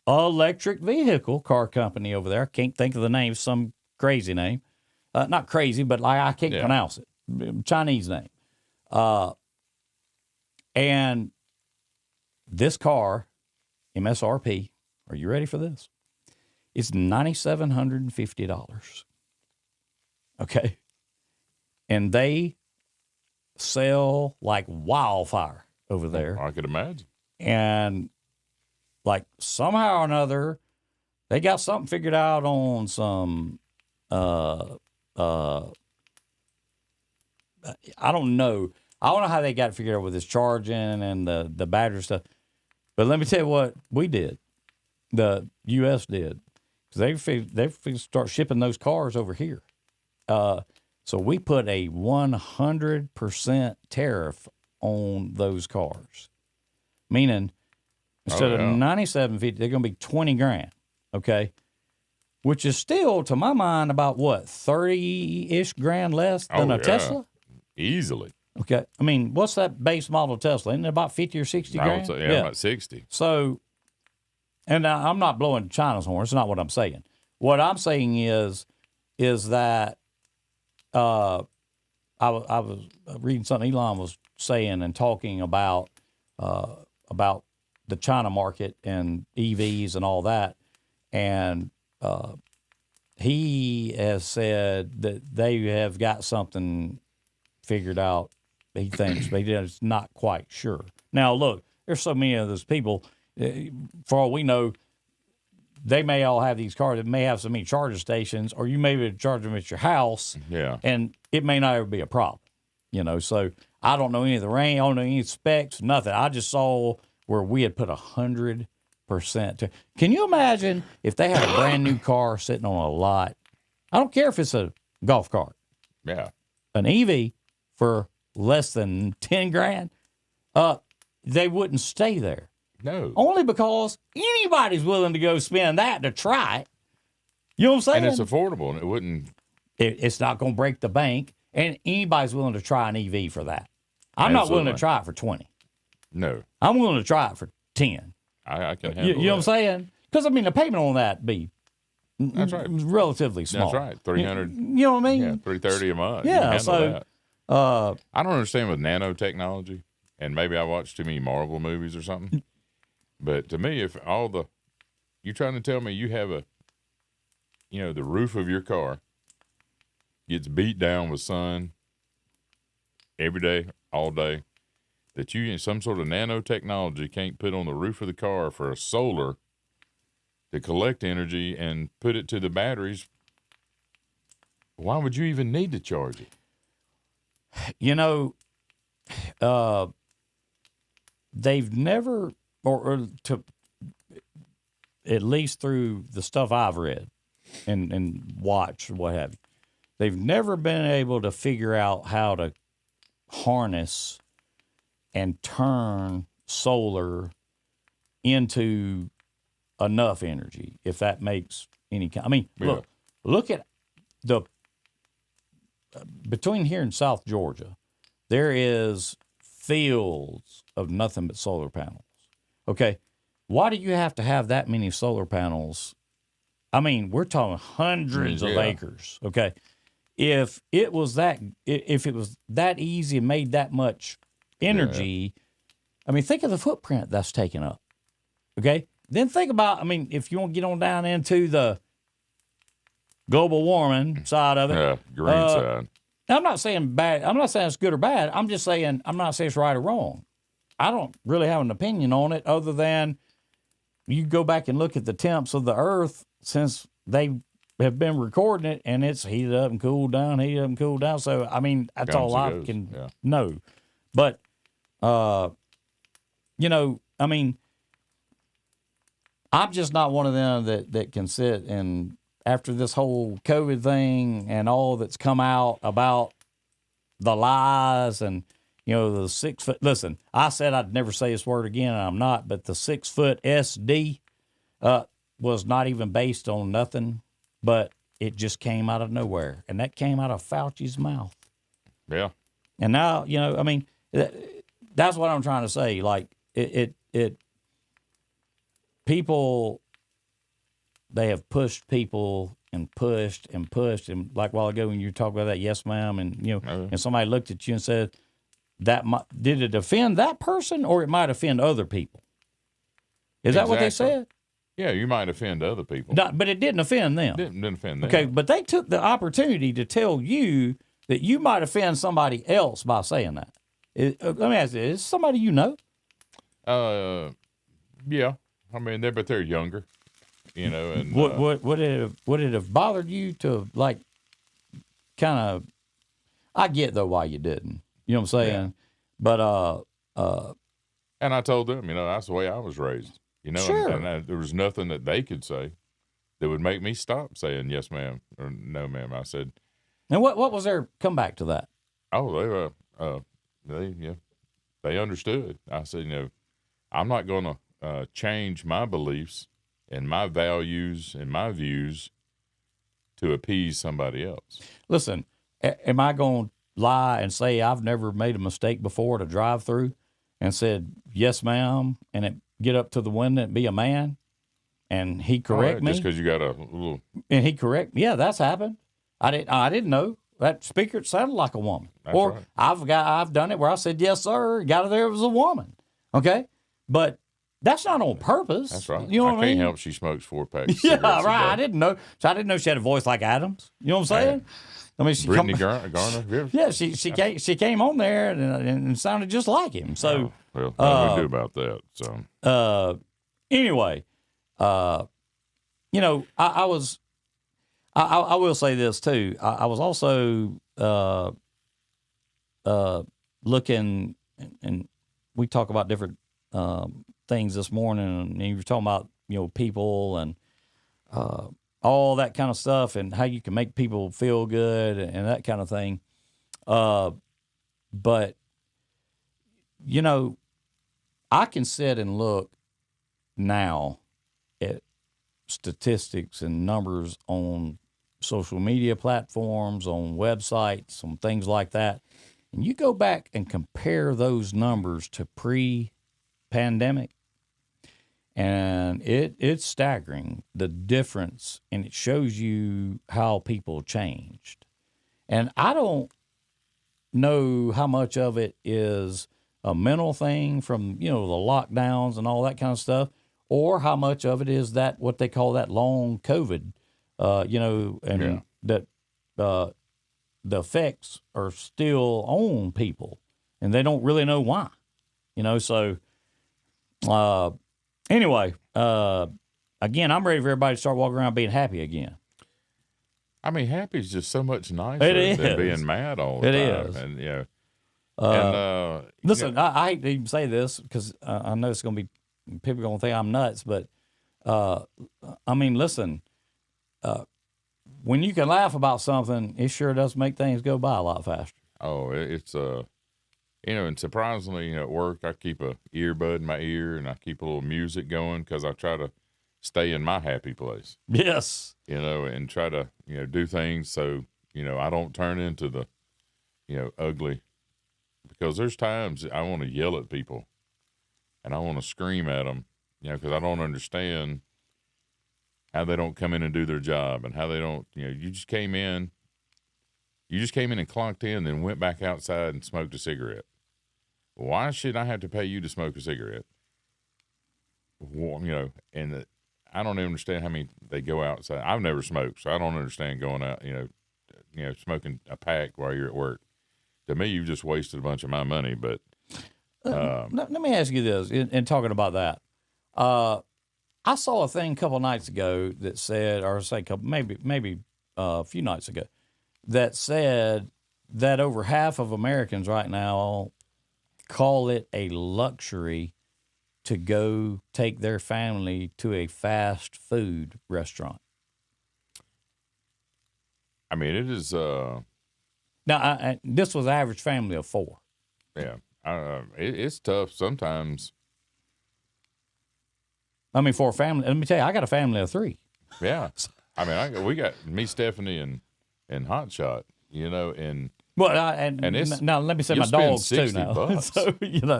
electric vehicle car company over there. I can't think of the name, some crazy name. Not crazy, but I can't pronounce it. Chinese name. And this car, MSRP, are you ready for this? It's $9,750. Okay. And they sell like wildfire over there. I could imagine. And somehow or another, they got something figured out on some, I don't know. I don't know how they got it figured out with this charging and the battery stuff. But let me tell you what we did. The U.S. did. Because they start shipping those cars over here. So we put a 100% tariff on those cars. Meaning, instead of $9,750, they're going to be $20,000. Okay. Which is still, to my mind, about what, 30-ish grand less than a Tesla? Easily. Okay. I mean, what's that base model Tesla? Isn't it about 50 or 60 grand? I would say, about 60. So, and I'm not blowing China's horn. It's not what I'm saying. What I'm saying is that I was reading something Elon was saying and talking about the China market and EVs and all that. And he has said that they have got something figured out, he thinks, but he's not quite sure. Now, look, there's so many of those people, for all we know, they may all have these cars that may have so many charging stations, or you may be able to charge them at your house, and it may not ever be a problem. So I don't know any of the range, I don't know any specs, nothing. I just saw where we had put 100%. Can you imagine if they had a brand new car sitting on a lot? I don't care if it's a golf cart. Yeah. An EV for less than 10 grand, they wouldn't stay there. No. Only because anybody's willing to go spend that to try it. You know what I'm saying? And it's affordable, and it wouldn't. It's not going to break the bank. And anybody's willing to try an EV for that. I'm not willing to try it for 20. No. I'm willing to try it for 10. I can handle You know what I'm saying? Because, I mean, the payment on that be That's right. relatively small. That's right. 300. You know what I mean? Yeah, 330 a month. You Yeah, can handle so that. I don't understand with nanotechnology, and maybe I watch too many Marvel movies or something. But to me, if you're trying to tell me you have the roof of your car gets beat down with sun every day, all day, that you some sort of nanotechnology can't put on the roof of the car for a solar to collect energy and put it to the batteries, why would you even need to charge it? They've never, or to at least through the stuff I've read and watched, what have you, they've never been able to figure out how to harness and turn solar into enough energy, if that makes any kind. I mean, look at between here and South Georgia, there is fields of nothing but solar panels. Okay, why do you have to have that many solar panels? I mean, we're talking hundreds of acres. Okay, if it was that easy and made that much energy, I mean, think of the footprint that's taken up. Okay, then think about, I mean, if you want to get on down into the global warming side of it, green side. I'm not saying bad. I'm not saying it's good or bad. I'm just saying, I'm not saying it's right or wrong. I don't really have an opinion on it other than you go back and look at the temps of the earth since they have been recording it, and it's heated up and cooled down, heated up and cooled down. So, I mean, that's all I can know. But, I mean, I'm just not one of them that can sit and, after this whole COVID thing and all that's come out about the lies and, the 6 foot. Listen, I said I'd never say this word again, and I'm not, but the 6 foot SD was not even based on nothing, but it just came out of nowhere. And that came out of Fauci's mouth. Yeah. And now, I mean, that's what I'm trying to say. Like, people, they have pushed people and pushed and pushed. And like a while ago when you talked about that, yes, ma'am, and, and somebody looked at you and said, did it offend that person or it might offend other people? Is that what they said? Yeah, you might offend other people. No, but it didn't offend them. Didn't offend them. Okay, but they took the opportunity to tell you that you might offend somebody else by saying that. Let me ask you, is somebody you know? Yeah. I mean, they're younger, and would it have bothered you to, like, kind of? I get though why you didn't. You know what I'm saying? Yeah. But and I told them, that's the way I was raised. Sure. And there was nothing that they could say that would make me stop saying yes, ma'am, or no, ma'am. I said. And what was their comeback to that? Oh, they understood. I said, I'm not going to change my beliefs and my values and my views to appease somebody else. Listen, am I going to lie and say I've never made a mistake before to drive through and said, yes, ma'am, and it get up to the window and be a man and he correct me? Just because you got a little... And he correct me. Yeah, that's happened. I didn't know. That speaker sounded like a woman. That's or right. I've done it where I said, yes, sir. Got there, it was a woman. Okay? But that's not on purpose. That's right. You know what I mean? I can't help she smokes 4 packs of Yeah, cigarettes right. a day. I didn't know. So I didn't know she had a voice like Adams. You know what I'm saying? I mean, Brittany Garner. Yeah, she came on there and sounded just like him. So what do we do about that? So anyway, I will say this too. I was also looking, and we talk about different things this morning, and you were talking about people and all that kind of stuff, and how you can make people feel good and that kind of thing. But I can sit and look now at statistics and numbers on social media platforms, on websites, on things like that, and you go back and compare those numbers to pre-pandemic, and it's staggering, the difference, and it shows you how people changed. And I don't know how much of it is a mental thing from, the lockdowns and all that kind of stuff, or how much of it is that what they call that long COVID, that the effects are still on people and they don't really know why, so anyway, again, I'm ready for everybody to start walking around being happy again. I mean, happy is just so much nicer than being mad all the time. It is. And, listen, I hate to even say this because I know it's going to be, people going to think I'm nuts, but, listen, when you can laugh about something, it sure does make things go by a lot faster. Oh, it's, and surprisingly, at work, I keep a earbud in my ear and I keep a little music going because I try to stay in my happy place. Yes. And try to, do things so, I don't turn into the, ugly, because there's times I want to yell at people and I want to scream at them, because I don't understand how they don't come in and do their job and how they don't, you just came in and clocked in, then went back outside and smoked a cigarette. Why should I have to pay you to smoke a cigarette? And I don't even understand how many they go outside. I've never smoked, so I don't understand going out, smoking a pack while you're at work. To me, you've just wasted a bunch of my money. But let me ask you this, in talking about that. I saw a thing a couple of nights ago that said, or say maybe a few nights ago, that said that over half of Americans right now call it a luxury to go take their family to a fast food restaurant. I mean, it is. Now, this was average family of 4. Yeah, it's tough sometimes. I mean, for a family, let me tell you, I got a family of 3. Yeah, I mean, we got me, Stephanie, and Hot Shot. And well, and it's, now let me say my dogs too. Now, so I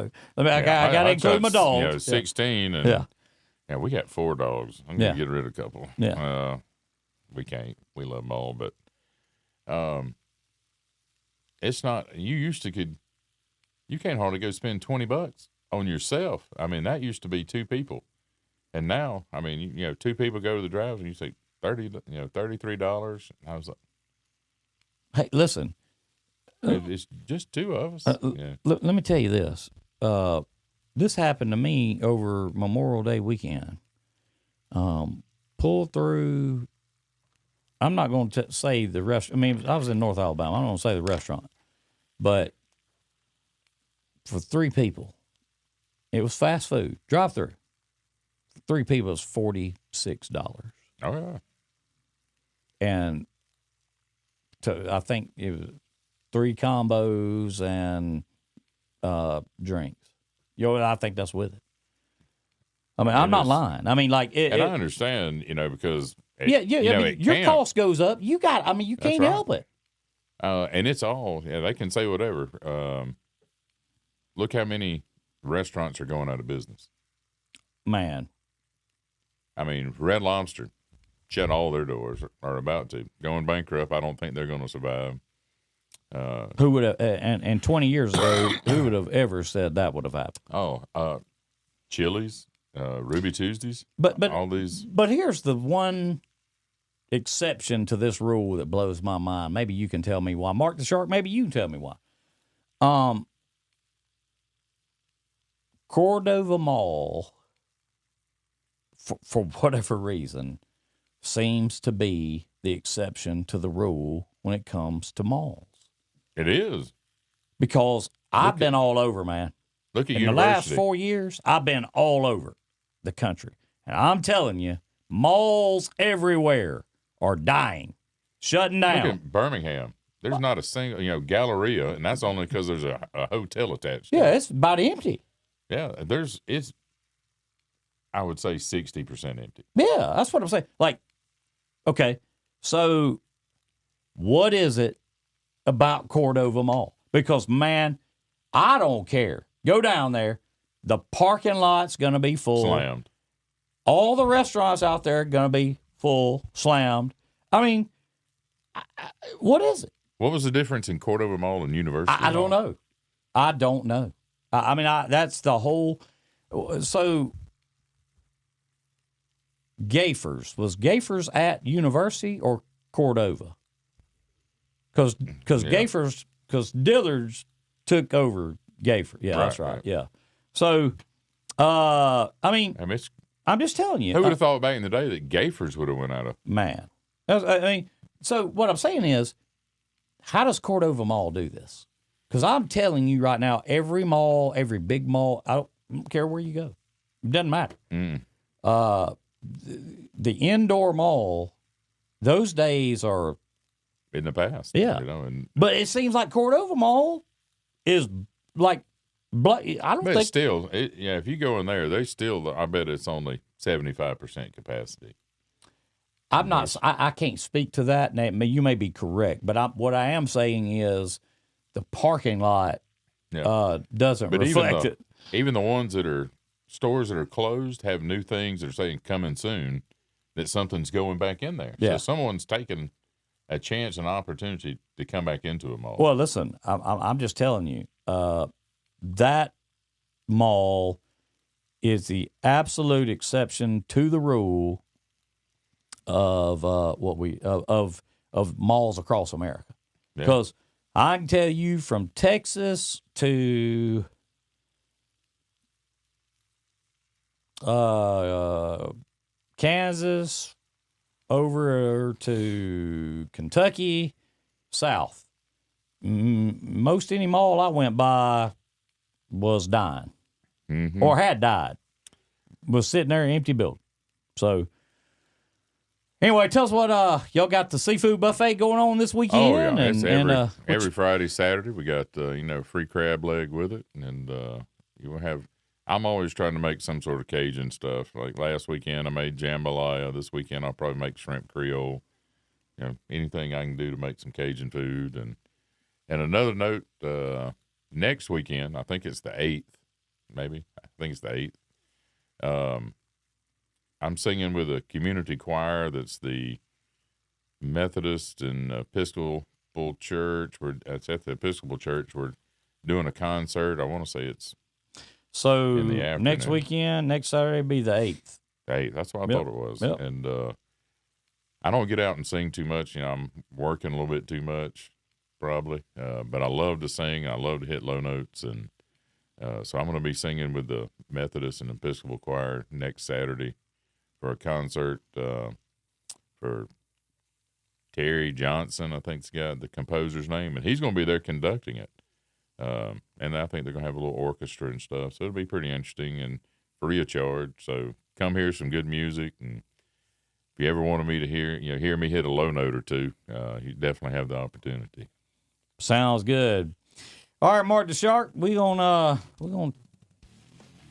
got to include my dogs. 16, and we got 4 dogs. I'm gonna get rid of a couple. Yeah, we can't. We love them all, but it's not. You can't hardly go spend $20 on yourself. I mean, that used to be 2 people, and now, I mean, 2 people go to the drive, and you say $33. I was like, hey, listen. It's just 2 of us. Let me tell you this. This happened to me over Memorial Day weekend. Pulled through. I'm not going to say the restaurant. I mean, I was in North Alabama. I don't want to say the restaurant. But for 3 people, it was fast food, drive-through. For 3 people, it was $46. Oh, yeah. And I think it was 3 combos and drinks. I think that's with it. I mean, I'm not lying. I mean, like, I understand, because your cost goes up. You can't help it. And it's all, they can say whatever. Look how many restaurants are going out of business. Man. I mean, Red Lobster shut all their doors, are about to. Going bankrupt. I don't think they're going to survive. Who would have, and 20 years ago, who would have ever said that would have happened? Oh, Chili's, Ruby Tuesdays, but all these. But here's the one exception to this rule that blows my mind. Maybe you can tell me why. Mark the Shark, maybe you can tell me why. Cordova Mall, for whatever reason, seems to be the exception to the rule when it comes to malls. It is. Because I've been all over, man. Look at in the last 4 years, I've been all over the country. And I'm telling you, malls everywhere are dying, shutting down. Look at Birmingham. There's not a single, Galleria, and that's only because there's a hotel attached to it. Yeah, it's about empty. Yeah, it's, I would say 60% empty. Yeah, that's what I'm saying. Like, okay, so what is it about Cordova Mall? Because, man, I don't care. Go down there. The parking lot's going to be full. Slammed. All the restaurants out there are going to be full, slammed. I mean, what is it? What was the difference in Cordova Mall and University I don't Mall? know. I don't know. I mean, that's the whole. So, Gaffer's. Was Gaffer's at University or Cordova? Because Gaffer's, because Dillard's took over Gaffer. Yeah, that's right. Yeah. So, I mean, I'm just telling you. Who would have thought back in the day that Gaffer's would have went out of? Man. I mean, so what I'm saying is, how does Cordova Mall do this? Because I'm telling you right now, every mall, every big mall, I don't care where you go. It doesn't matter. The indoor mall, those days are in the past. Yeah. You know, but it seems like Cordova Mall is like, I don't think. Still, if you go in there, I bet it's only 75% capacity. I'm not. I can't speak to that. And you may be correct, but what I am saying is the parking lot doesn't reflect it. Even the ones that are stores that are closed have new things that are saying coming soon. That something's going back in there. Yeah. So someone's taking a chance, an opportunity to come back into a mall. Well, listen, I'm just telling you, that mall is the absolute exception to the rule of of malls across America. Because I can tell you from Texas to Kansas over to Kentucky, south. Most any mall I went by was dying or had died, was sitting there empty building. So anyway, tell us what y'all got the seafood buffet going on this weekend. Oh yeah, it's every Friday, Saturday. We got free crab leg with it, and you will have. I'm always trying to make some sort of Cajun stuff. Like last weekend, I made jambalaya. This weekend, I'll probably make shrimp Creole. Anything I can do to make some Cajun food. And another note, next weekend, I think it's the 8th, maybe. I think it's the 8th. I'm singing with a community choir that's the Methodist and Episcopal Church. It's at the Episcopal Church. We're doing a concert. I want to say it's so in the afternoon. Next weekend, next Saturday, be the 8th. 8th. That's what I thought it was. Yep. And I don't get out and sing too much. I'm working a little bit too much, probably. But I love to sing. I love to hit low notes. And so I'm going to be singing with the Methodist and Episcopal choir next Saturday for a concert for Terry Johnson, I think's got the composer's name, and he's going to be there conducting it. And I think they're going to have a little orchestra and stuff, so it'll be pretty interesting and free of charge. So come hear some good music, and if you ever wanted me to hear me hit a low note or two, you definitely have the opportunity. Sounds good. All right, Mark the Shark, we're gonna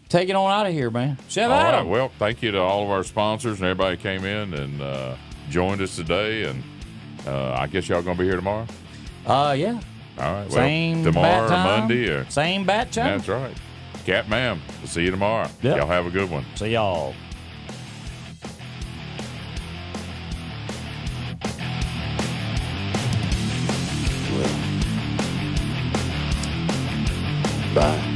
take it on out of here, man. Chef All Adam. right, well, thank you to all of our sponsors and everybody who came in and joined us today. And I guess y'all gonna be here tomorrow. Yeah. All right. Well, Same tomorrow bat time, or Monday or same bat time. That's right. Cat ma'am. We'll see you tomorrow. Yep. Y'all have a good one. See y'all. Bye.